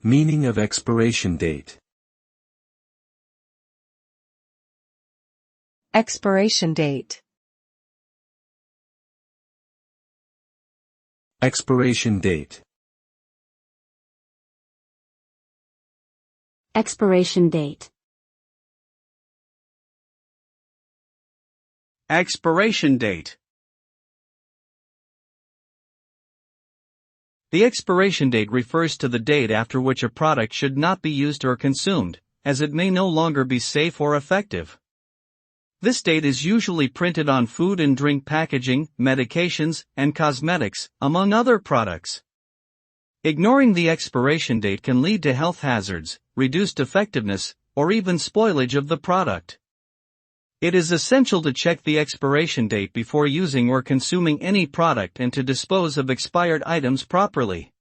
Meaning of expiration date. Expiration date. Expiration date. Expiration date. Expiration date. The expiration date refers to the date after which a product should not be used or consumed, as it may no longer be safe or effective. This date is usually printed on food and drink packaging, medications, and cosmetics, among other products. Ignoring the expiration date can lead to health hazards, reduced effectiveness, or even spoilage of the product. It is essential to check the expiration date before using or consuming any product and to dispose of expired items properly.